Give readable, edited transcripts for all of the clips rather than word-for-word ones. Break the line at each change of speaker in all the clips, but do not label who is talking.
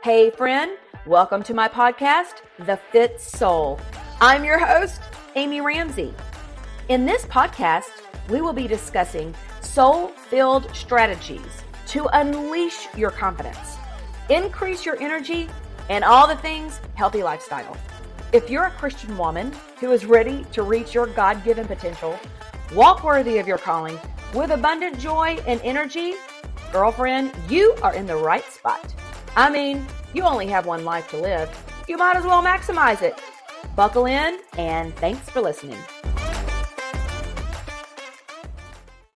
Hey friend, welcome to my podcast, The Fit Soul. I'm your host, Amy Ramsey. In this podcast, we will be discussing soul-filled strategies to unleash your confidence, increase your energy, and all the things healthy lifestyle. If you're a Christian woman who is ready to reach your God-given potential, walk worthy of your calling with abundant joy and energy, girlfriend, you are in the right spot. I mean, you only have one life to live. You might as well maximize it. Buckle in, and thanks for listening.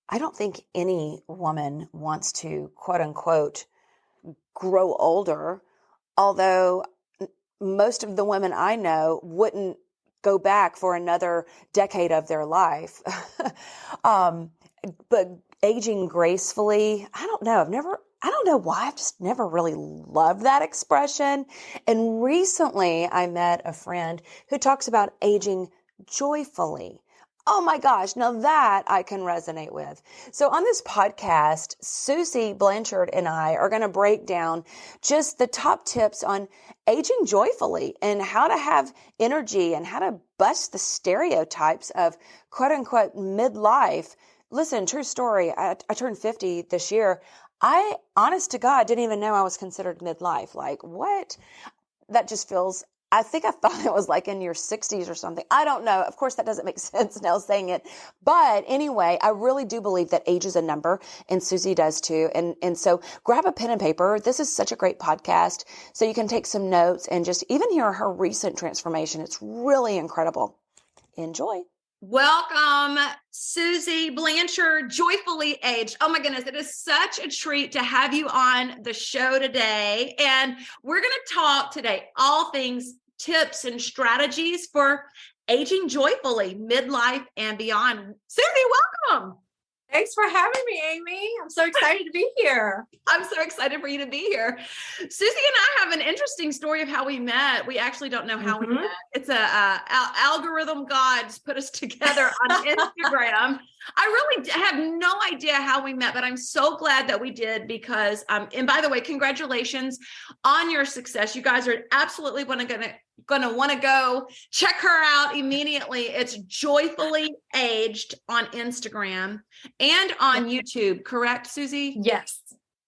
I don't think any woman wants to, quote unquote, grow older, although most of the women I know wouldn't go back for another decade of their life. But aging gracefully, I don't know why. I've just never really loved that expression. And recently I met a friend who talks about aging joyfully. Oh my gosh, now that I can resonate with. So on this podcast, Suzy Blanchard and I are going to break down just the top tips on aging joyfully and how to have energy and how to bust the stereotypes of quote unquote midlife. Listen, true story. I turned 50 this year. I, honest to God, didn't even know I was considered midlife. Like, what? That just feels, I think I thought it was like in your 60s or something. I don't know. Of course, that doesn't make sense now saying it. But anyway, I really do believe that age is a number, and Suzy does too. And so grab a pen and paper. This is such a great podcast. So you can take some notes and just even hear her recent transformation. It's really incredible. Enjoy.
Welcome, Suzy Blanchard, Joyfully Aged. Oh my goodness, it is such a treat to have you on the show today. And we're going to talk today all things tips and strategies for aging joyfully, midlife and beyond. Suzy, welcome.
Thanks for having me, Amy. I'm so excited to be here.
I'm so excited for you to be here. Suzy and I have an interesting story of how we met. We actually don't know how we met. It's algorithm gods put us together on Instagram. I really have no idea how we met, but I'm so glad that we did because, and by the way, congratulations on your success. You guys are absolutely going to want to go check her out immediately. It's Joyfully Aged on Instagram and on YouTube, correct, Suzy?
Yes,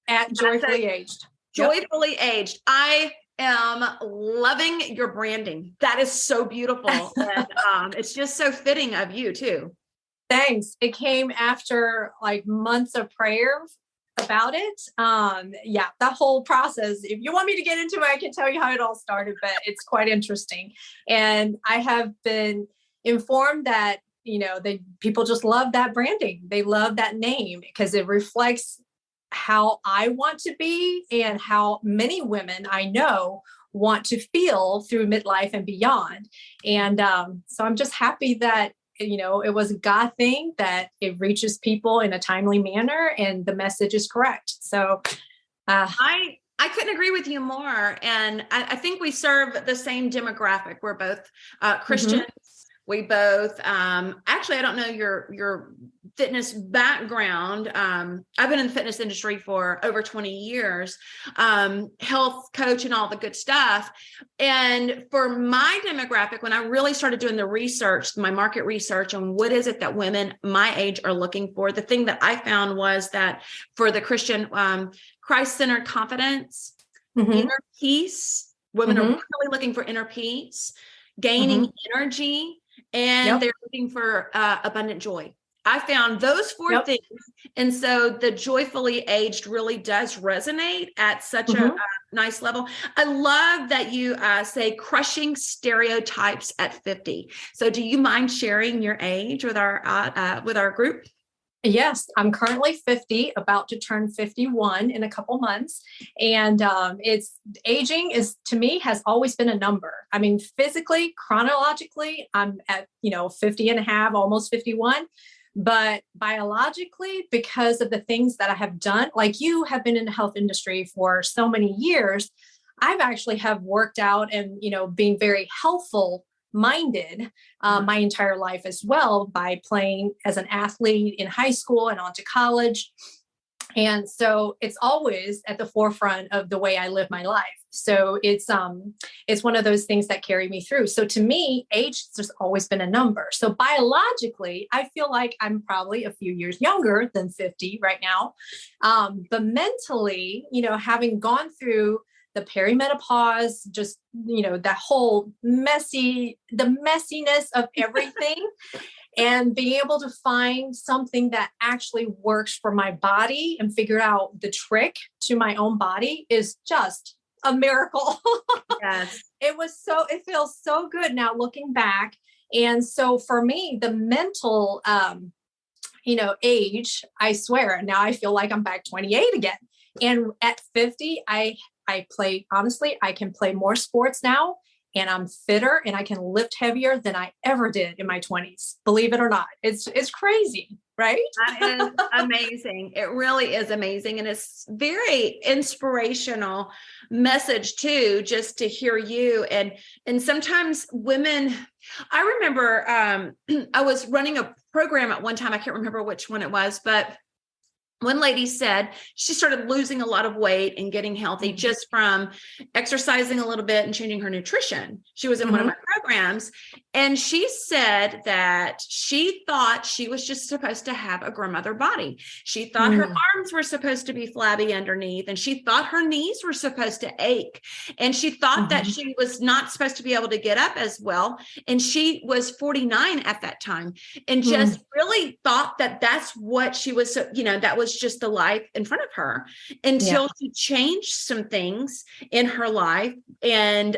at Joyfully Aged.
Joyfully Aged. I am loving your branding. That is so beautiful. And it's just so fitting of you too.
Thanks. It came after like months of prayer about it. That whole process. If you want me to get into it, I can tell you how it all started, but it's quite interesting. And I have been informed that, people just love that branding. They love that name because it reflects how I want to be and how many women I know want to feel through midlife and beyond. And so I'm just happy that it was a God thing, that it reaches people in a timely manner and the message is correct. So
I couldn't agree with you more. And I think we serve the same demographic. We're both Christians. We both, actually, I don't know your fitness background. I've been in the fitness industry for over 20 years, health coach and all the good stuff. And for my demographic, when I really started doing the research, my market research on what is it that women my age are looking for, the thing that I found was that for the Christian, Christ-centered confidence, inner peace, women are really looking for inner peace, gaining energy, and they're looking for abundant joy. I found those four things. And so the Joyfully Aged really does resonate at such a nice level. I love that you say crushing stereotypes at 50. So do you mind sharing your age with our group?
Yes, I'm currently 50, about to turn 51 in a couple months. And it's aging is, to me, has always been a number. I mean, physically, chronologically, I'm at, 50 and a half, almost 51. But biologically, because of the things that I have done, like you have been in the health industry for so many years, I've actually have worked out and, being very healthful minded my entire life as well, by playing as an athlete in high school and on to college. And so it's always at the forefront of the way I live my life. So it's one of those things that carry me through. So to me, age has just always been a number. So biologically, I feel like I'm probably a few years younger than 50 right now. But mentally, having gone through the perimenopause, just, that whole the messiness of everything. And being able to find something that actually works for my body and figure out the trick to my own body is just a miracle.
Yes.
It feels so good now looking back. And so for me, the mental, age, I swear, now I feel like I'm back 28 again. And at 50, I can play more sports now. And I'm fitter and I can lift heavier than I ever did in my 20s. Believe it or not. It's crazy, right?
That is amazing. It really is amazing. And it's very inspirational message too, just to hear you. And sometimes women, I remember I was running a program at one time. I can't remember which one it was, but one lady said she started losing a lot of weight and getting healthy just from exercising a little bit and changing her nutrition. She was in one of my programs, and she said that she thought she was just supposed to have a grandmother body. She thought her arms were supposed to be flabby underneath, and she thought her knees were supposed to ache. And she thought that she was not supposed to be able to get up as well. And she was 49 at that time, and just really thought that that's what she was, that was just the life in front of her, until she changed some things in her life. And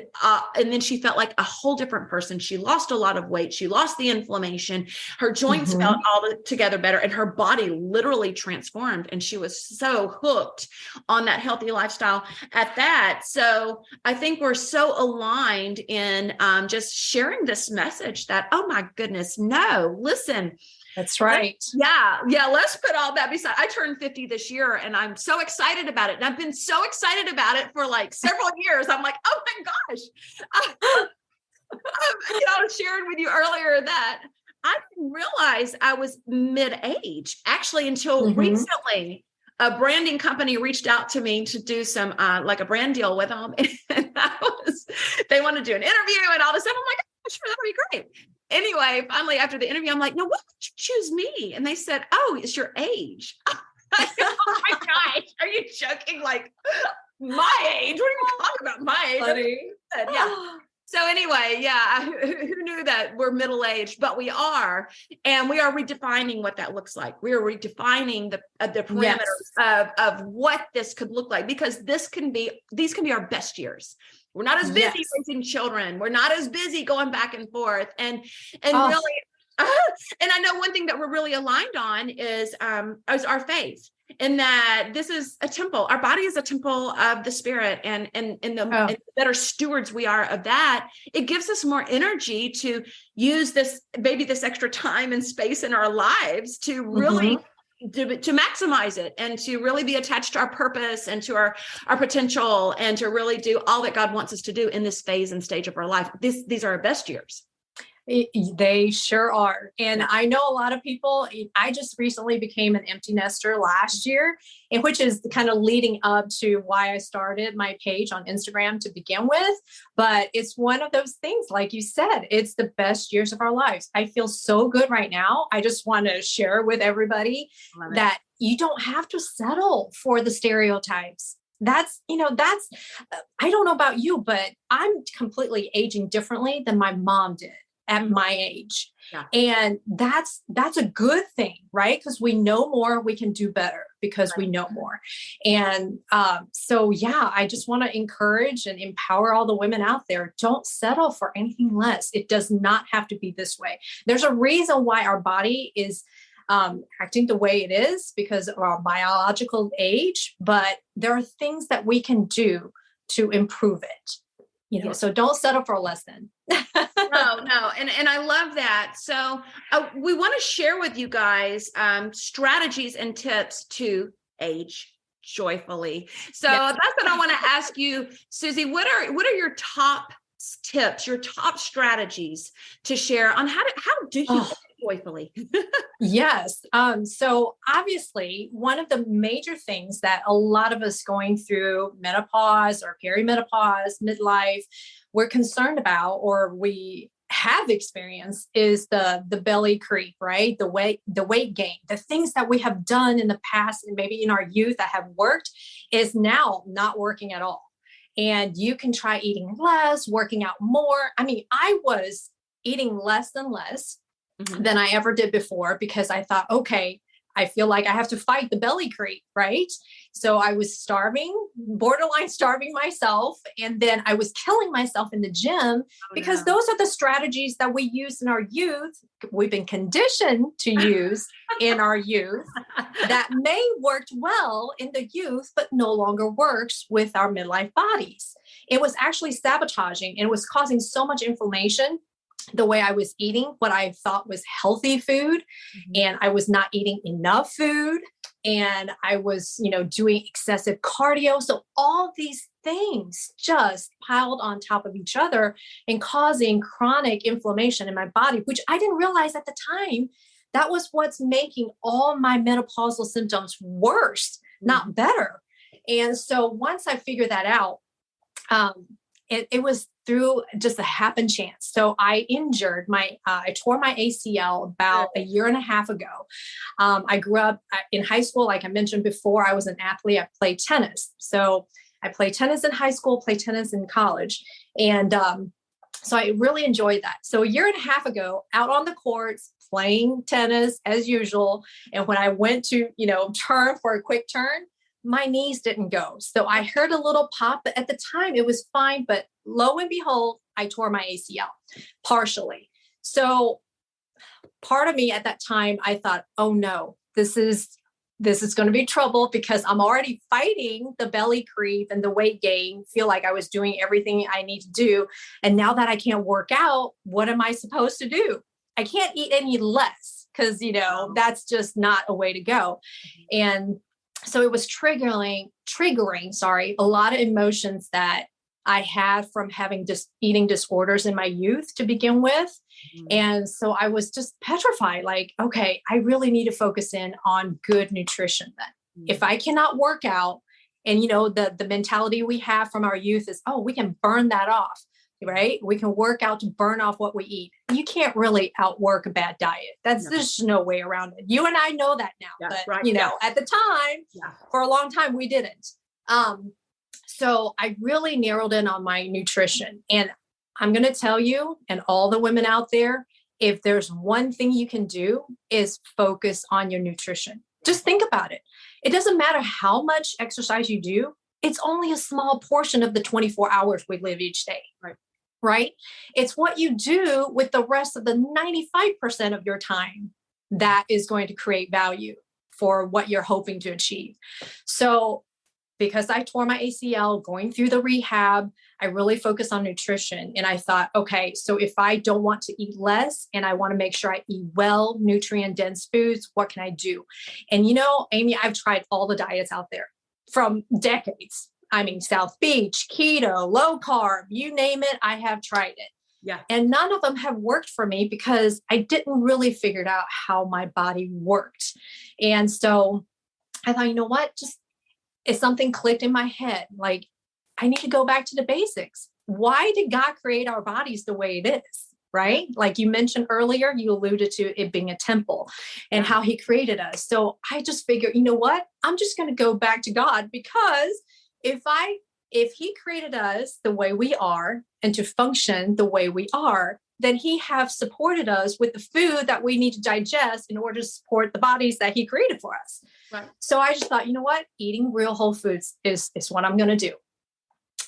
then she felt like a whole different person. She lost a lot of weight. She lost the inflammation. Her joints felt all together better, and her body literally transformed. And she was so hooked on that healthy lifestyle at that. So I think we're so aligned in just sharing this message that, oh my goodness, no, listen,
that's right.
Yeah. Let's put all that beside. I turned 50 this year, and I'm so excited about it. And I've been so excited about it for like several years. I'm like, oh my gosh. I was sharing with you earlier that I didn't realize I was mid-age actually until recently. A branding company reached out to me to do some like a brand deal with them. And they want to do an interview and all this stuff. I'm like, oh, sure, that'll be great. Anyway, finally, after the interview, I'm like, no, why would you choose me? And they said, oh, it's your age. Oh my gosh, are you joking? Like, my age? What are you talking about? My age?
Funny.
Yeah. So anyway, who knew that we're middle-aged, but we are, and we are redefining what that looks like. We are redefining the parameters of what this could look like, because these can be our best years. We're not as busy raising children. We're not as busy going back and forth. And really, and I know one thing that we're really aligned on is our faith, and that this is a temple. Our body is a temple of the spirit, and the better stewards we are of that, it gives us more energy to use this extra time and space in our lives to really to maximize it, and to really be attached to our purpose and to our potential, and to really do all that God wants us to do in this phase and stage of our life. These are our best years.
They sure are. And I know a lot of people, I just recently became an empty nester last year, and which is kind of leading up to why I started my page on Instagram to begin with. But it's one of those things, like you said, it's the best years of our lives. I feel so good right now. I just want to share with everybody that you don't have to settle for the stereotypes. That's, I don't know about you, but I'm completely aging differently than my mom did at my age. Yeah. And that's a good thing, right? Because we know more, we can do better because we know more. And I just want to encourage and empower all the women out there. Don't settle for anything less. It does not have to be this way. There's a reason why our body is acting the way it is, because of our biological age, but there are things that we can do to improve it. So don't settle for less than.
No. And I love that. So we want to share with you guys strategies and tips to age joyfully. So that's what I want to ask you, Suzy. What are your top tips, your top strategies to share on how do you age? Joyfully.
Yes. So obviously, one of the major things that a lot of us going through menopause or perimenopause, midlife, we're concerned about, or we have experienced, is the belly creep, right? The weight gain, the things that we have done in the past and maybe in our youth that have worked is now not working at all. And you can try eating less, working out more. I mean, I was eating less and less than I ever did before because I thought, okay, I feel like I have to fight the belly creep, right? So I was starving, borderline starving myself. And then I was killing myself in the gym because those are the strategies that we use in our youth. We've been conditioned to use in our youth that may worked well in the youth, but no longer works with our midlife bodies. It was actually sabotaging and it was causing so much inflammation. The way I was eating what I thought was healthy food, and I was not eating enough food, and I was, doing excessive cardio. So all these things just piled on top of each other and causing chronic inflammation in my body, which I didn't realize at the time. That was what's making all my menopausal symptoms worse, not better. And so once I figured that out, it was through just a happen chance. So I I tore my ACL about a year and a half ago. I grew up in high school. Like I mentioned before, I was an athlete. I played tennis. So I played tennis in high school, played tennis in college. And so I really enjoyed that. So a year and a half ago, out on the courts, playing tennis as usual. And when I went to, turn for a quick turn, my knees didn't go. So I heard a little pop, but at the time it was fine. But lo and behold, I tore my ACL partially. So part of me at that time, I thought, oh no, this is going to be trouble because I'm already fighting the belly creep and the weight gain, feel like I was doing everything I need to do. And now that I can't work out, what am I supposed to do? I can't eat any less because, that's just not a way to go. And so it was triggering, a lot of emotions that I had from having just eating disorders in my youth to begin with. And so I was just petrified, like, okay, I really need to focus in on good nutrition then. If I cannot work out, and the mentality we have from our youth is, oh, we can burn that off, right? We can work out to burn off what we eat. You can't really outwork a bad diet. There's no way around it. You and I know that now, but at the time, for a long time, we didn't. So I really narrowed in on my nutrition. And I'm going to tell you, and all the women out there, if there's one thing you can do is focus on your nutrition. Just think about it. It doesn't matter how much exercise you do. It's only a small portion of the 24 hours we live each day. Right? It's what you do with the rest of the 95% of your time that is going to create value for what you're hoping to achieve. So because I tore my ACL going through the rehab, I really focused on nutrition. And I thought, okay, so if I don't want to eat less and I want to make sure I eat well, nutrient dense foods, what can I do? And Amy, I've tried all the diets out there from decades. I mean, South Beach, keto, low carb, you name it, I have tried it.
Yeah. And
none of them have worked for me because I didn't really figure out how my body worked. And so I thought, you know what, just if something clicked in my head, like I need to go back to the basics. Why did God create our bodies the way it is? Right? Like you mentioned earlier, you alluded to it being a temple and how he created us. So I just figured, you know what, I'm just going to go back to God because if he created us the way we are and to function the way we are, then he have supported us with the food that we need to digest in order to support the bodies that he created for us.
Right.
So I just thought, you know what? Eating real whole foods is what I'm going to do.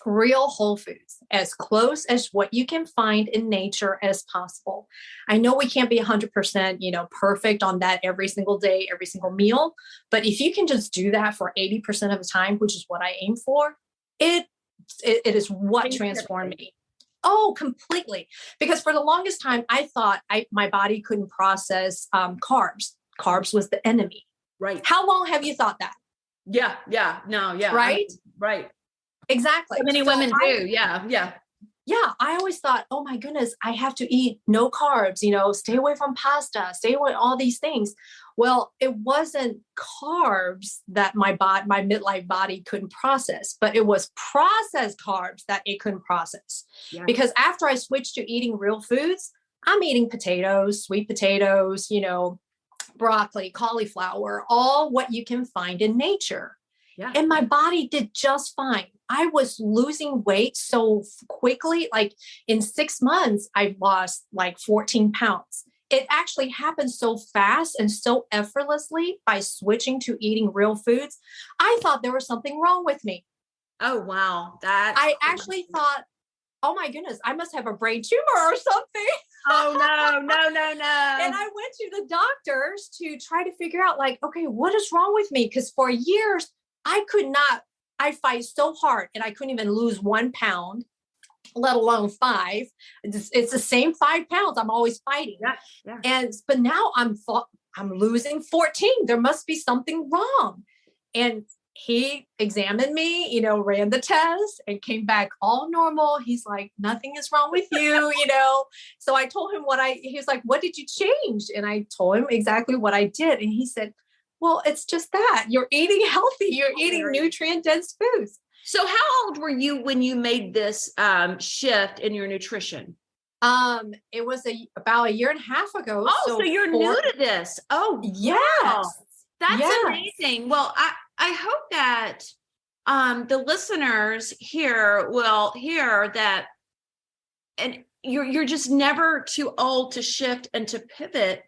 Real whole foods, as close as what you can find in nature as possible. I know we can't be 100%, perfect on that every single day, every single meal. But if you can just do that for 80% of the time, which is what I aim for, it is what transformed me. Oh, completely. Because for the longest time, I thought my body couldn't process carbs. Carbs was the enemy.
Right.
How long have you thought that?
Yeah. No. Yeah.
Right.
Right.
Exactly.
So many women do. Yeah.
Yeah, I always thought, oh my goodness, I have to eat no carbs, stay away from pasta, stay away all these things. Well, it wasn't carbs that my midlife body couldn't process, but it was processed carbs that it couldn't process.
Yeah.
Because after I switched to eating real foods, I'm eating potatoes, sweet potatoes, broccoli, cauliflower, all what you can find in nature.
Yeah.
And my body did just fine. I was losing weight so quickly. Like in 6 months, I lost like 14 pounds. It actually happened so fast and so effortlessly by switching to eating real foods. I thought there was something wrong with me.
Oh, wow.
I actually thought, oh my goodness, I must have a brain tumor or something.
Oh, no.
And I went to the doctors to try to figure out like, okay, what is wrong with me? Because for years, I fight so hard and I couldn't even lose 1 pound, let alone 5. It's the same 5 pounds. I'm always fighting.
Yeah.
But now I'm losing 14. There must be something wrong. And he examined me, ran the test and came back all normal. He's like, nothing is wrong with you, So I told him he was like, what did you change? And I told him exactly what I did. And he said, well, it's just that you're eating healthy. You're eating nutrient dense foods.
So how old were you when you made this shift in your nutrition?
It was about 1.5 years ago.
Oh, so you're new to this. Oh,
yes.
Wow. That's amazing. Well, I hope that the listeners here will hear that, and you're just never too old to shift and to pivot.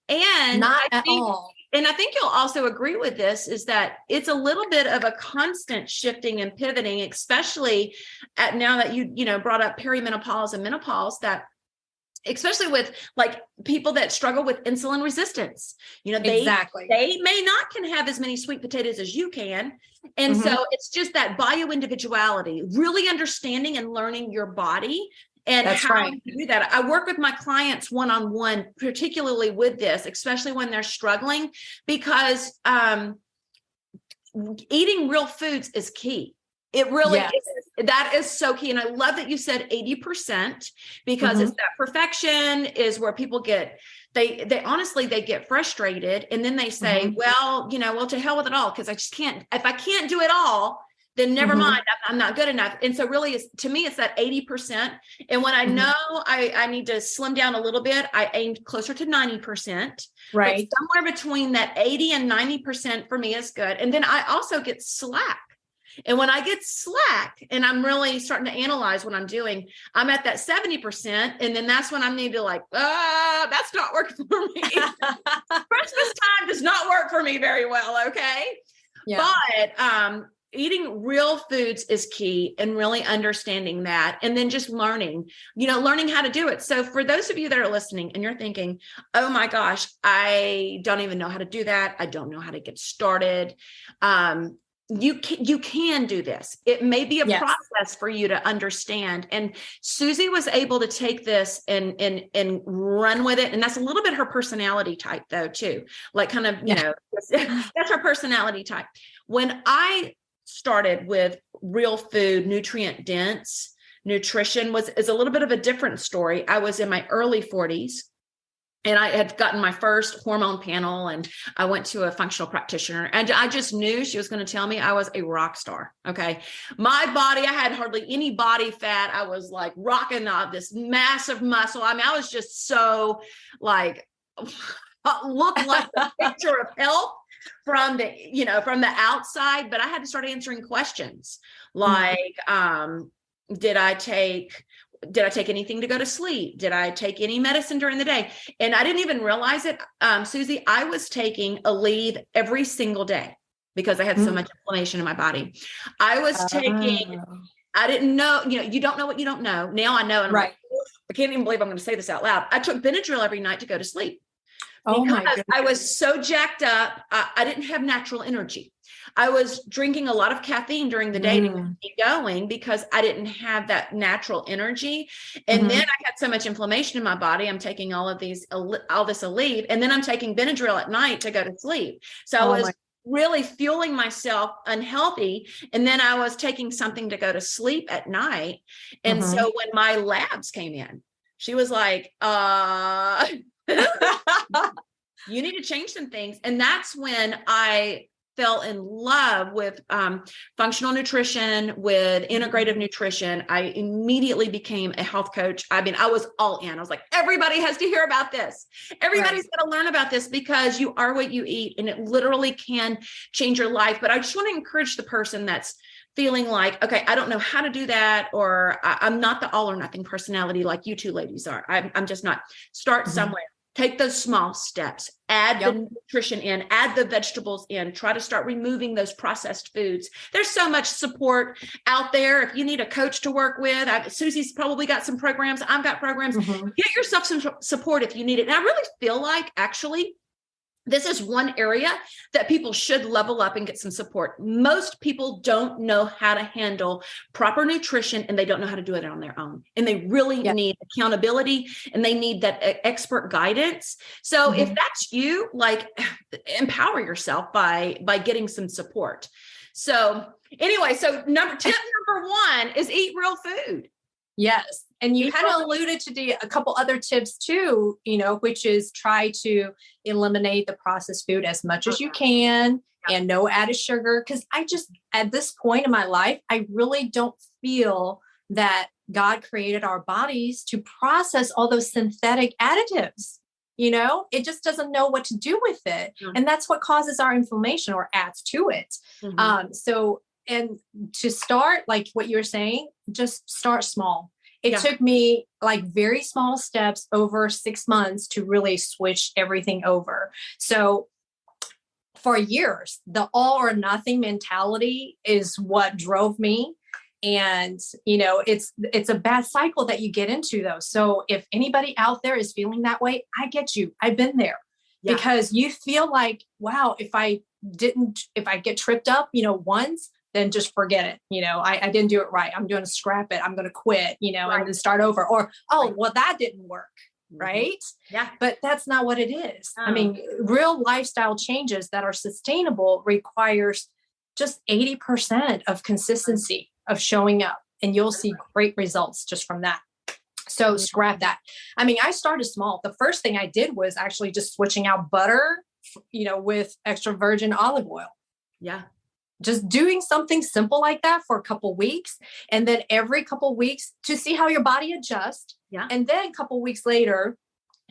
And
not at all.
And I think you'll also agree with this, is that it's a little bit of a constant shifting and pivoting, especially now that you brought up perimenopause and menopause, that especially with like people that struggle with insulin resistance, they may not can have as many sweet potatoes as you can. And so it's just that bio individuality, really understanding and learning your body. And how to do that. I work with my clients one-on-one, particularly with this, especially when they're struggling, because eating real foods is key. It really is. That is so key. And I love that you said 80%, because it's that perfection is where people get, they honestly, they get frustrated. And then they say, well, to hell with it all. Cause I just can't, if I can't do it all, then never mind, I'm not good enough. And so really, to me, it's that 80%. And when I know I need to slim down a little bit, I aim closer to 90%.
Right.
But somewhere between that 80 and 90% for me is good. And then I also get slack. And when I get slack and I'm really starting to analyze what I'm doing, I'm at that 70%. And then that's when I need to that's not working for me. Christmas time does not work for me very well. Okay. Yeah. But, eating real foods is key, and really understanding that, and then just learning how to do it. So for those of you that are listening and you're thinking, oh my gosh, I don't even know how to do that. I don't know how to get started. You can do this. It may be a process for you to understand. And Suzy was able to take this and run with it. And that's a little bit her personality type though, too. Like kind of, that's her personality type. When I started with real food, nutrient dense nutrition is a little bit of a different story. I was in my early 40s and I had gotten my first hormone panel, and I went to a functional practitioner, and I just knew she was going to tell me I was a rock star. Okay. My body, I had hardly any body fat. I was like rocking this massive muscle. I mean, I was just so like, looked like the picture of health from the outside, but I had to start answering questions like, did I take anything to go to sleep? Did I take any medicine during the day? And I didn't even realize it. Suzy, I was taking a leave every single day because I had so much inflammation in my body. I was taking, I didn't know, you don't know what you don't know. Now I know. And I'm like, I can't even believe I'm going to say this out loud. I took Benadryl every night to go to sleep. Because I was so jacked up. I didn't have natural energy. I was drinking a lot of caffeine during the day to keep me going because I didn't have that natural energy. And then I had so much inflammation in my body. I'm taking all this Aleve, and then I'm taking Benadryl at night to go to sleep. So I was really fueling myself unhealthy. And then I was taking something to go to sleep at night. And so when my labs came in, she was like, you need to change some things. And that's when I fell in love with functional nutrition, with integrative nutrition. I immediately became a health coach. I mean, I was all in. I was like, everybody has to hear about this. Everybody's got to learn about this, because you are what you eat, and it literally can change your life. But I just want to encourage the person that's feeling like, okay, I don't know how to do that, or I'm not the all or nothing personality like you two ladies are. I'm just not. Start somewhere. Take those small steps, add the nutrition in, add the vegetables in, try to start removing those processed foods. There's so much support out there. If you need a coach to work with, Suzy's probably got some programs. I've got programs. Get yourself some support if you need it. And I really feel like, actually, this is one area that people should level up and get some support. Most people don't know how to handle proper nutrition, and they don't know how to do it on their own. And they really need accountability, and they need that expert guidance. So if that's you, like, empower yourself by getting some support. So anyway, so tip number one is eat real food.
Yes. And you kind of alluded to a couple other tips too, which is try to eliminate the processed food as much as you can, and no added sugar. Because at this point in my life, I really don't feel that God created our bodies to process all those synthetic additives. It just doesn't know what to do with it. And that's what causes our inflammation or adds to it. And to start, like what you're saying, just start small. It took me like very small steps over 6 months to really switch everything over. So for years, the all or nothing mentality is what drove me. And, it's a bad cycle that you get into, though. So if anybody out there is feeling that way, I get you. I've been there. Because you feel like, wow, if I get tripped up, once, then just forget it. I didn't do it right. I'm going to scrap it. I'm going to quit, and then start over. Or, well, that didn't work. Right.
Yeah.
But that's not what it is. I mean, real lifestyle changes that are sustainable requires just 80% of consistency of showing up, and you'll see great results just from that. So scrap that. I mean, I started small. The first thing I did was actually just switching out butter, with extra virgin olive oil.
Yeah.
Just doing something simple like that for a couple weeks, and then every couple weeks to see how your body adjusts.
Yeah.
And then a couple weeks later,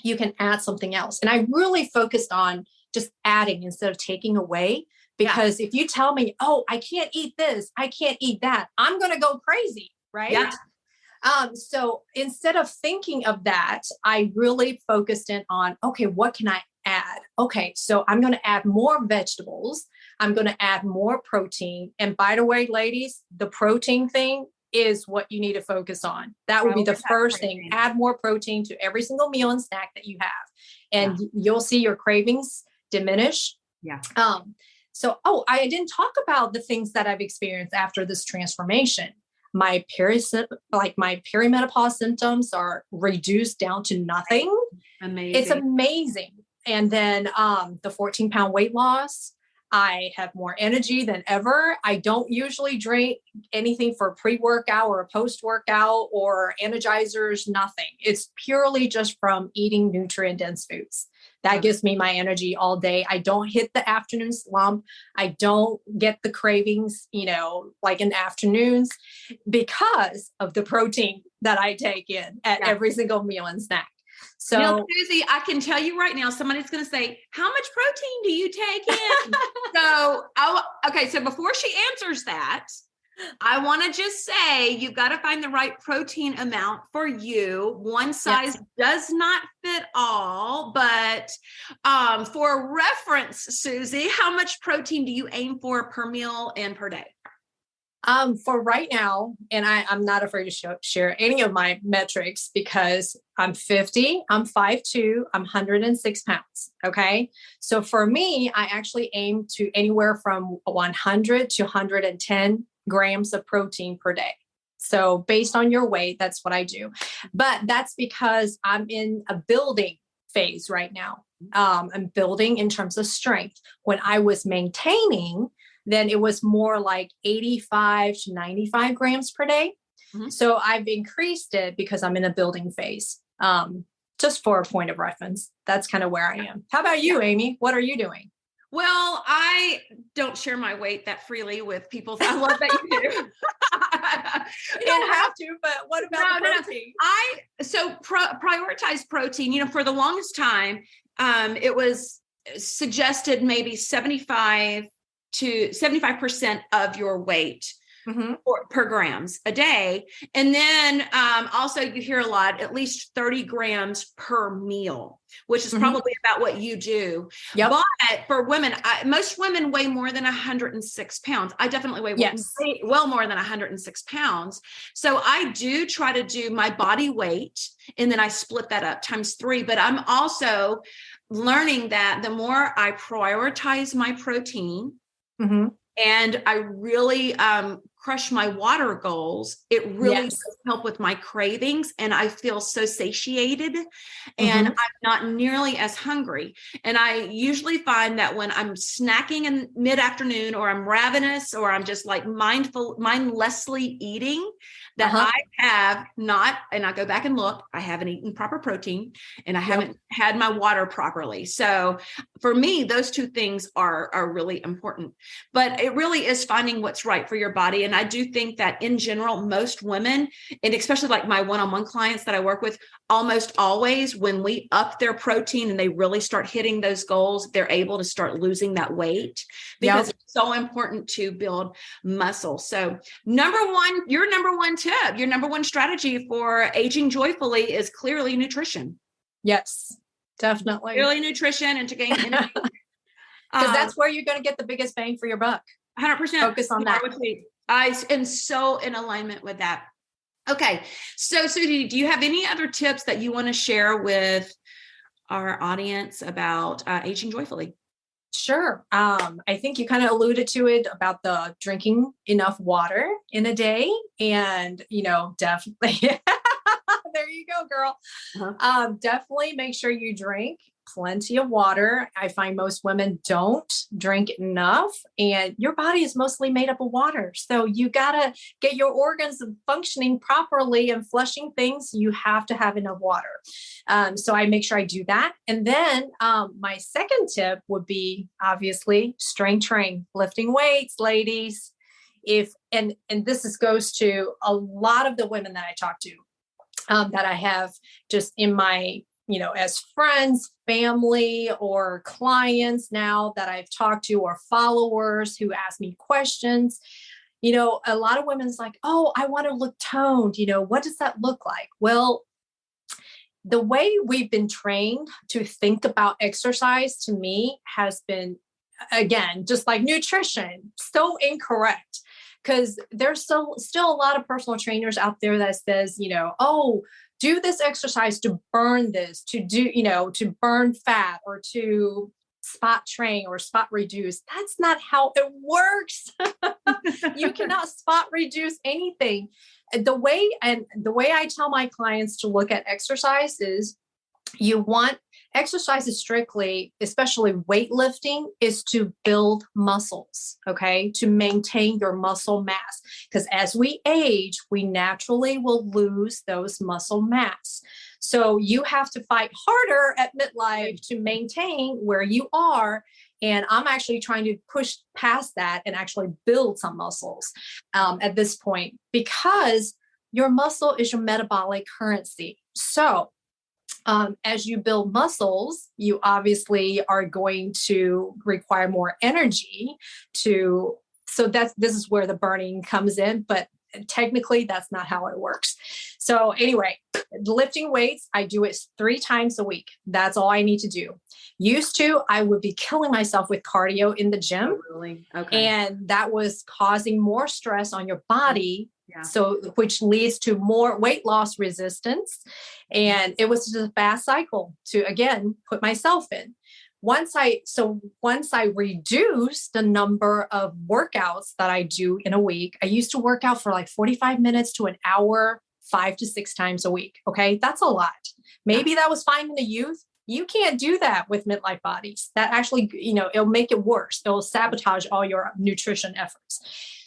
you can add something else. And I really focused on just adding instead of taking away, because if you tell me, I can't eat this, I can't eat that, I'm going to go crazy. Right.
Yeah.
So instead of thinking of that, I really focused in on, okay, what can I add? Okay, so I'm going to add more vegetables. I'm going to add more protein. And by the way, ladies, the protein thing is what you need to focus on. That would be the first thing. Add more protein to every single meal and snack that you have. And you'll see your cravings diminish.
Yeah.
I didn't talk about the things that I've experienced after this transformation. My perimenopause symptoms are reduced down to nothing.
Amazing.
It's amazing. And then the 14-pound weight loss, I have more energy than ever. I don't usually drink anything for pre-workout or a post-workout or energizers, nothing. It's purely just from eating nutrient-dense foods. That gives me my energy all day. I don't hit the afternoon slump. I don't get the cravings, like in afternoons, because of the protein that I take in at every single meal and snack. So,
Suzy, I can tell you right now, somebody's going to say, how much protein do you take in? So before she answers that, I want to just say, you've got to find the right protein amount for you. One size does not fit all, but for reference, Suzy, how much protein do you aim for per meal and per day?
For right now, and I'm not afraid to share any of my metrics, because I'm 50, I'm 5'2", I'm 106 pounds. Okay. So for me, I actually aim to anywhere from 100 to 110 grams of protein per day. So based on your weight, that's what I do. But that's because I'm in a building phase right now. and building in terms of strength. When I was maintaining, then it was more like 85 to 95 grams per day.
Mm-hmm.
So I've increased it because I'm in a building phase. Just for a point of reference, that's kind of where I am. How about you, Amy? What are you doing?
Well, I don't share my weight that freely with people. So I love that you do.
You don't have to, but what about the protein?
Prioritize protein. For the longest time, it was suggested maybe 75% of your weight per grams a day. And then also you hear a lot, at least 30 grams per meal, which is probably about what you do.
Yep.
But for women, most women weigh more than 106 pounds. I definitely weigh well more than 106 pounds. So I do try to do my body weight, and then I split that up times 3. But I'm also learning that the more I prioritize my protein, and I really crush my water goals, it really does help with my cravings, and I feel so satiated, and I'm not nearly as hungry. And I usually find that when I'm snacking in mid-afternoon, or I'm ravenous, or I'm just like mindlessly eating, that I have not, and I go back and look, I haven't eaten proper protein, and I haven't had my water properly. So for me, those two things are really important. But it really is finding what's right for your body. And I do think that in general, most women, and especially like my one-on-one clients that I work with, almost always, when we up their protein and they really start hitting those goals, they're able to start losing that weight, because it's so important to build muscle. So your number one tip, your number one strategy for aging joyfully is clearly nutrition.
Yes, definitely.
Clearly nutrition, and to gain energy.
Because that's where you're going to get the biggest bang for your buck.
100%.
Focus on that.
I am so in alignment with that. Okay. So Suzy, do you have any other tips that you want to share with our audience about aging joyfully?
Sure. I think you kind of alluded to it about the drinking enough water in a day, and, definitely, there you go, girl. Definitely make sure you drink plenty of water. I find most women don't drink enough, and your body is mostly made up of water. So you got to get your organs functioning properly and flushing things. You have to have enough water. So I make sure I do that. And then my second tip would be obviously strength train, lifting weights, ladies. And this goes to a lot of the women that I talk to, that I have just in my, as friends, family, or clients now that I've talked to, or followers who ask me questions. A lot of women's like, oh, I want to look toned. What does that look like? Well, the way we've been trained to think about exercise, to me, has been, again, just like nutrition, so incorrect. Because there's still a lot of personal trainers out there that says, oh, do this exercise to burn this, to burn fat, or to spot train or spot reduce. That's not how it works. You cannot spot reduce anything. The way I tell my clients to look at exercise is, you want exercise is strictly, especially weightlifting, is to build muscles, okay? To maintain your muscle mass. Because as we age, we naturally will lose those muscle mass. So you have to fight harder at midlife to maintain where you are. And I'm actually trying to push past that and actually build some muscles at this point, because your muscle is your metabolic currency. So as you build muscles, you obviously are going to require more energy so this is where the burning comes in, but technically that's not how it works. So anyway, lifting weights, I do it 3 times a week. That's all I need to do. Used to, I would be killing myself with cardio in the gym.
Oh, really? Okay.
And that was causing more stress on your body.
Yeah.
So, which leads to more weight loss resistance. And it was just a fast cycle to, again, put myself in. Once I reduced the number of workouts that I do in a week, I used to work out for like 45 minutes to an hour, 5 to 6 times a week. Okay. That's a lot. Maybe that was fine in the youth. You can't do that with midlife bodies. That actually, it'll make it worse. It'll sabotage all your nutrition efforts.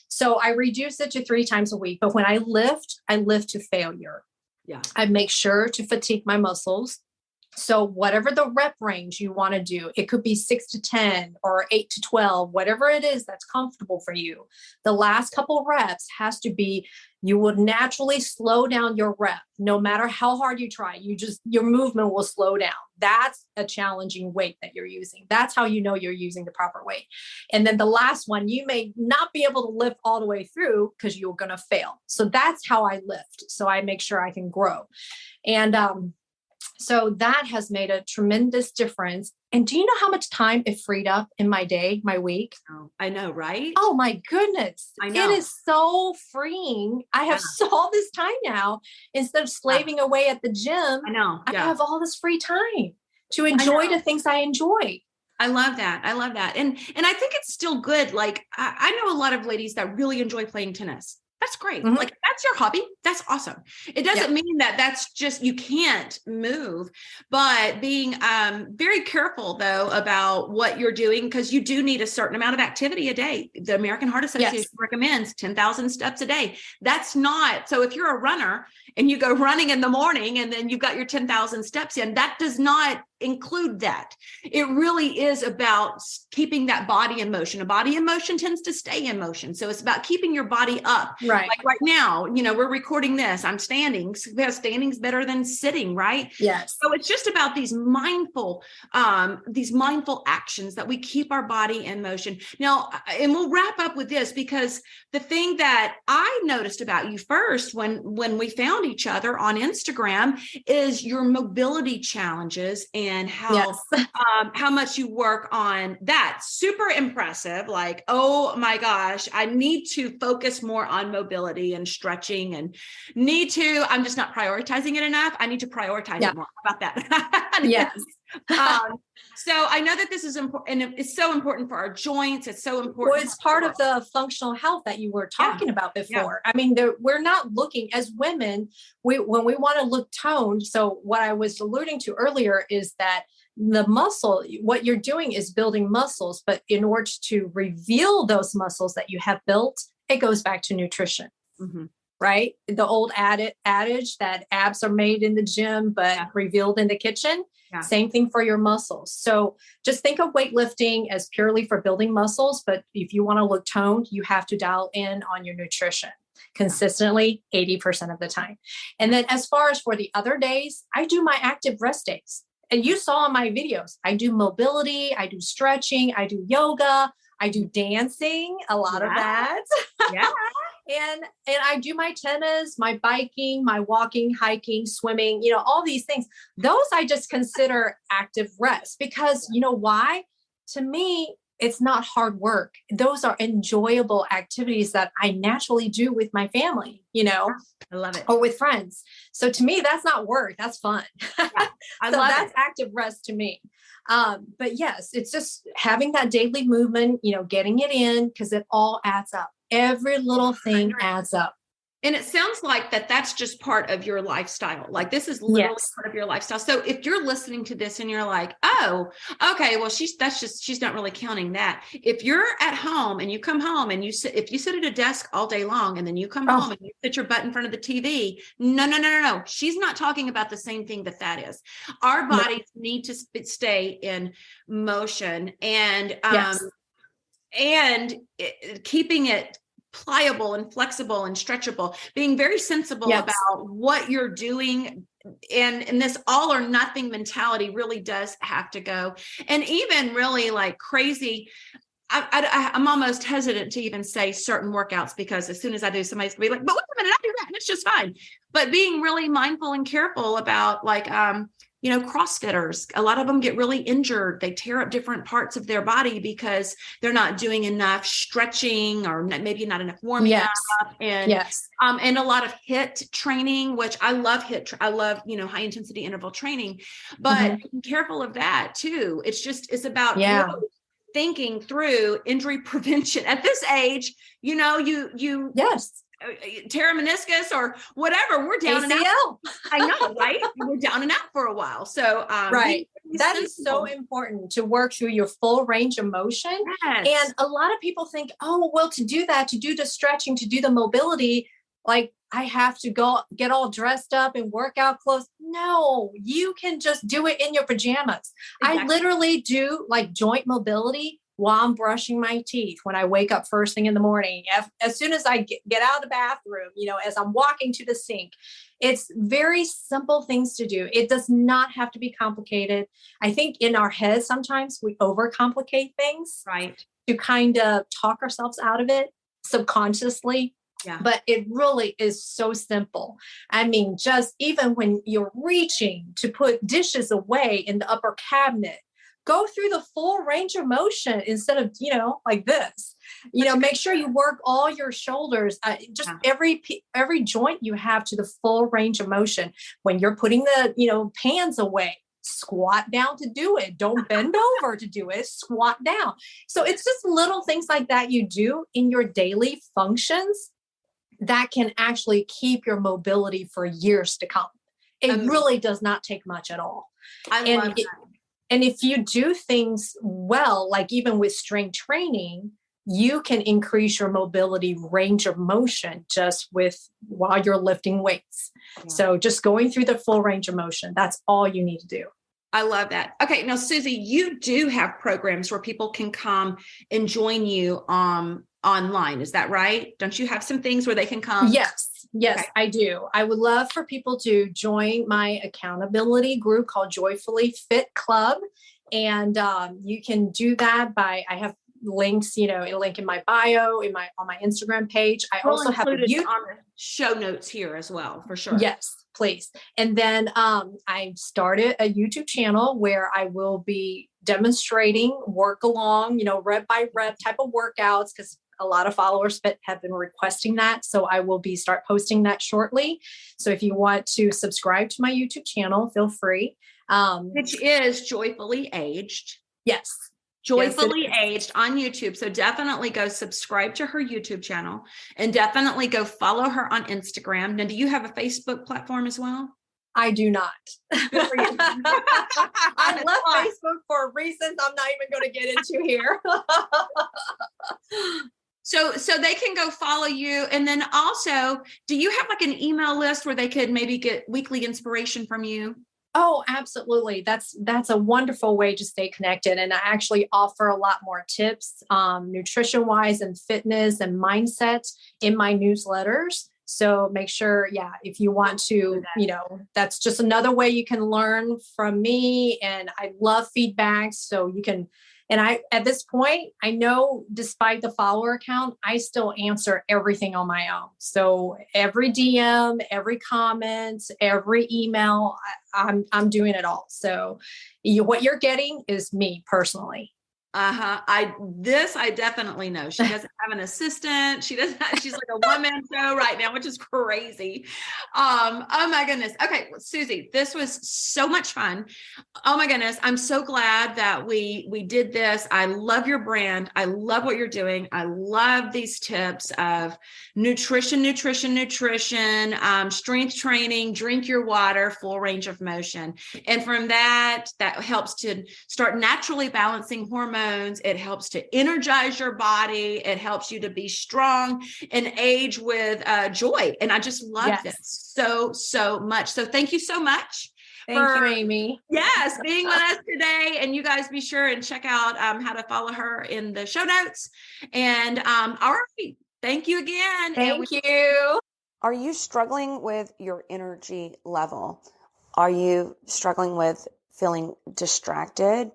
So I reduce it to 3 times a week. But when I lift to failure.
Yeah.
I make sure to fatigue my muscles. So whatever the rep range you want to do, it could be 6 to 10 or 8 to 12, whatever it is that's comfortable for you. The last couple reps has to be, you would naturally slow down your rep. No matter how hard you try, your movement will slow down. That's a challenging weight that you're using. That's how you know you're using the proper weight. And then the last one, you may not be able to lift all the way through because you're going to fail. So that's how I lift. So I make sure I can grow. And, so that has made a tremendous difference. And do you know how much time it freed up in my day, my week?
Oh, I know, right?
Oh my goodness.
I know.
It is so freeing. I have all this time now. Instead of slaving away at the gym,
I know.
I have all this free time to enjoy the things I enjoy.
I love that. I love that. And I think it's still good. Like I know a lot of ladies that really enjoy playing tennis. That's great.
Mm-hmm.
Like that's your hobby. That's awesome. It doesn't mean that that's just, you can't move, but being very careful though about what you're doing, because you do need a certain amount of activity a day. The American Heart Association recommends 10,000 steps a day. That's not, so if you're a runner and you go running in the morning and then you've got your 10,000 steps in, that does not include that. It really is about keeping that body in motion. A body in motion tends to stay in motion. So it's about keeping your body up.
Right.
Like right now, we're recording this. I'm standing. Because standing's better than sitting, right?
Yes.
So it's just about these mindful actions that we keep our body in motion. Now, and we'll wrap up with this, because the thing that I noticed about you first when we found each other on Instagram is your mobility challenges and how much you work on that. Super impressive. Like, oh my gosh, I need to focus more on mobility and stretching and I'm just not prioritizing it enough. I need to prioritize it more. How about that?
Yes.
So I know that this is important, and it's so important for our joints. It's so important.
Well, it's part of the functional health that you were talking about before. I mean, we're not looking as women, when we want to look toned. So what I was alluding to earlier is that the muscle, what you're doing is building muscles, but in order to reveal those muscles that you have built, it goes back to nutrition. Mm-hmm. Right? The old adage that abs are made in the gym, but revealed in the kitchen. Yeah. Same thing for your muscles. So just think of weightlifting as purely for building muscles. But if you want to look toned, you have to dial in on your nutrition consistently 80% of the time. And then as far as for the other days, I do my active rest days. And you saw in my videos, I do mobility, I do stretching, I do yoga, I do dancing, a lot of that. Yeah. And I do my tennis, my biking, my walking, hiking, swimming, all these things. Those I just consider active rest, because you know why? To me, it's not hard work. Those are enjoyable activities that I naturally do with my family, I
love it.
Or with friends. So to me, that's not work. That's fun. Yeah, I love that's it. Active rest to me. But yes, it's just having that daily movement, getting it in, because it all adds up. Every little thing adds up.
And it sounds like that's just part of your lifestyle. Like this is literally part of your lifestyle. So if you're listening to this and you're like, oh, okay, well, she's not really counting that. If you're at home and you come home and if you sit at a desk all day long and then you come home and you sit your butt in front of the TV, no. She's not talking about the same thing that is. Our bodies need to stay in motion and keeping it pliable and flexible and stretchable, being very sensible about what you're doing. And this all or nothing mentality really does have to go. And even really like crazy, I'm almost hesitant to even say certain workouts, because as soon as I do, somebody's gonna be like, but wait a minute, I do that and it's just fine. But being really mindful and careful about like, CrossFitters, a lot of them get really injured. They tear up different parts of their body because they're not doing enough stretching or maybe not enough warming up. And, and a lot of HIIT training, which I love I love, high intensity interval training, but being careful of that too. It's about really thinking through injury prevention at this age. You tear a meniscus or whatever, we're down ACL. And out. I know, right? We're down and out for a while. So
That is so important to work through your full range of motion.
Yes.
And a lot of people think, oh, well, to do that, to do the stretching, to do the mobility, like I have to go get all dressed up and work out clothes. No, you can just do it in your pajamas. Exactly. I literally do like joint mobility while I'm brushing my teeth when I wake up first thing in the morning. As soon as I get out of the bathroom, as I'm walking to the sink. It's very simple things to do. It does not have to be complicated. I think in our heads, sometimes we overcomplicate things,
right,
to kind of talk ourselves out of it subconsciously.
Yeah.
But it really is so simple. I mean, just even when you're reaching to put dishes away in the upper cabinet, go through the full range of motion instead of, like this. Make sure you work all your shoulders, just every joint you have to the full range of motion. When you're putting the, pans away, squat down to do it. Don't bend over to do it. Squat down. So it's just little things like that you do in your daily functions that can actually keep your mobility for years to come. It really does not take much at all.
I love that.
And if you do things well, like even with strength training, you can increase your mobility range of motion just while you're lifting weights. Yeah. So just going through the full range of motion, that's all you need to do.
I love that. Okay. Now, Suzy, you do have programs where people can come and join you online. Is that right? Don't you have some things where they can come?
Yes, okay. I do. I would love for people to join my accountability group called Joyfully Fit Club. And you can do that I have links, a link in my bio, on my Instagram page. I also have
on the show notes here as well, for sure.
Yes, please. And then I started a YouTube channel where I will be demonstrating work along, rep by rep type of workouts, because a lot of followers have been requesting that. So I will start posting that shortly. So if you want to subscribe to my YouTube channel, feel free.
Which is Joyfully Aged.
Yes.
Joyfully Aged on YouTube. So definitely go subscribe to her YouTube channel and definitely go follow her on Instagram. Now, do you have a Facebook platform as well?
I do not. Good for you. I left Facebook for reasons I'm not even going to get into here.
So they can go follow you. And then also, do you have like an email list where they could maybe get weekly inspiration from you?
Oh, absolutely. That's a wonderful way to stay connected. And I actually offer a lot more tips, nutrition wise and fitness and mindset in my newsletters. So make sure, if you want to, that's just another way you can learn from me. And I love feedback. So you can, and at this point, I know despite the follower count, I still answer everything on my own. So every DM, every comment, every email, I'm doing it all. So what you're getting is me personally.
I definitely know. She doesn't have an assistant. She's like a one-man show right now, which is crazy. Oh my goodness. Okay, Suzy, this was so much fun. Oh my goodness. I'm so glad that we did this. I love your brand. I love what you're doing. I love these tips of nutrition, strength training, drink your water, full range of motion. And from that helps to start naturally balancing hormones. It helps to energize your body. It helps you to be strong and age with joy. And I just love this so much. So thank you so much.
Thank you, Amy.
Yes, being with us today. And you guys be sure and check out how to follow her in the show notes. And all right. Thank you again.
Thank you.
Are you struggling with your energy level? Are you struggling with feeling distracted?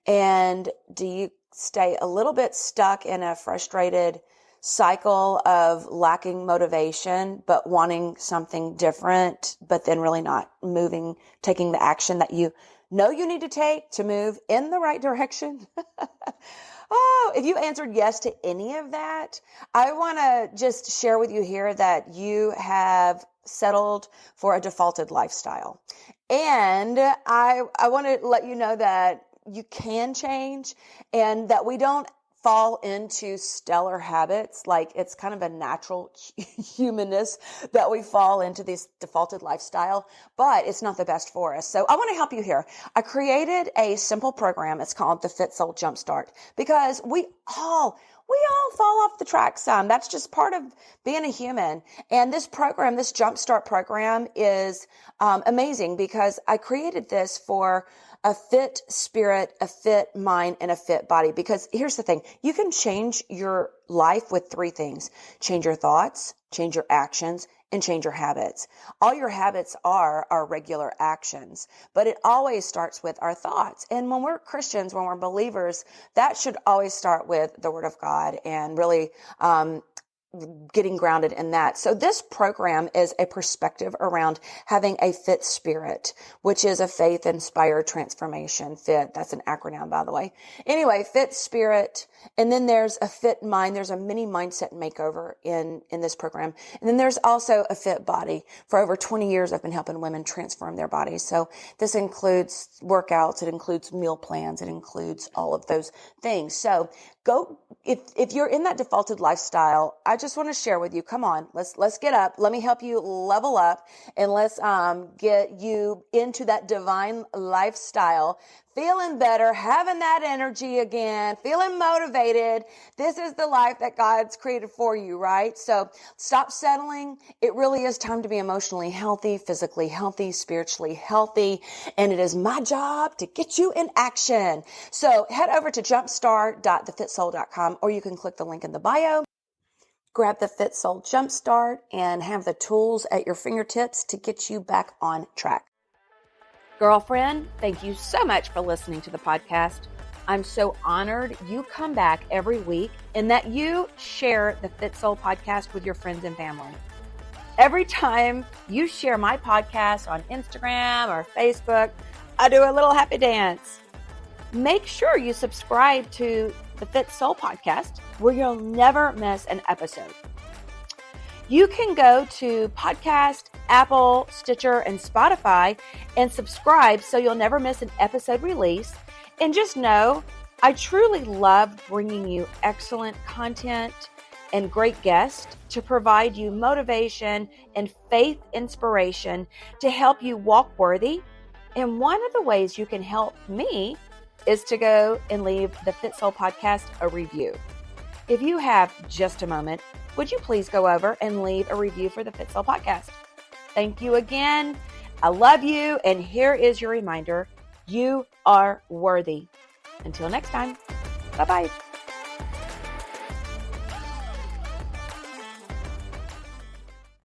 And do you stay a little bit stuck in a frustrated cycle of lacking motivation, but wanting something different, but then really not moving, taking the action that you know you need to take to move in the right direction? Oh, if you answered yes to any of that, I want to just share with you here that you have settled for a defaulted lifestyle. And I want to let you know that you can change and that we don't fall into stellar habits. Like it's kind of a natural humanness that we fall into this defaulted lifestyle, but it's not the best for us. So I want to help you here. I created a simple program. It's called the Fit Soul Jumpstart, because we all fall off the track some. That's just part of being a human. And this program, this Jumpstart program, is amazing because I created this for a fit spirit, a fit mind, and a fit body. Because here's the thing, you can change your life with three things: change your thoughts, change your actions, and change your habits. All your habits are our regular actions, but it always starts with our thoughts. And when we're Christians, when we're believers, that should always start with the Word of God and really getting grounded in that. So this program is a perspective around having a fit spirit, which is a faith-inspired transformation. Fit, that's an acronym, by the way. Anyway, fit spirit. And then there's a fit mind. There's a mini mindset makeover in this program. And then there's also a fit body. For over 20 years, I've been helping women transform their bodies. So this includes workouts. It includes meal plans. It includes all of those things. So go, if you're in that defaulted lifestyle, I just want to share with you, come on, let's get up. Let me help you level up, and let's get you into that divine lifestyle, feeling better, having that energy again, feeling motivated. This is the life that God's created for you, right? So stop settling. It really is time to be emotionally healthy, physically healthy, spiritually healthy. And it is my job to get you in action. So head over to jumpstart.thefitsoul.com, or you can click the link in the bio. Grab the Fit Soul Jumpstart and have the tools at your fingertips to get you back on track. Girlfriend, thank you so much for listening to the podcast. I'm so honored you come back every week and that you share the Fit Soul podcast with your friends and family. Every time you share my podcast on Instagram or Facebook, I do a little happy dance. Make sure you subscribe to the Fit Soul podcast where you'll never miss an episode. You can go to Podcast, Apple, Stitcher, and Spotify and subscribe so you'll never miss an episode release. And just know, I truly love bringing you excellent content and great guests to provide you motivation and faith inspiration to help you walk worthy. And one of the ways you can help me is to go and leave the Fit Soul podcast a review. If you have just a moment, would you please go over and leave a review for the Fit Soul podcast? Thank you again. I love you. And here is your reminder. You are worthy. Until next time. Bye-bye.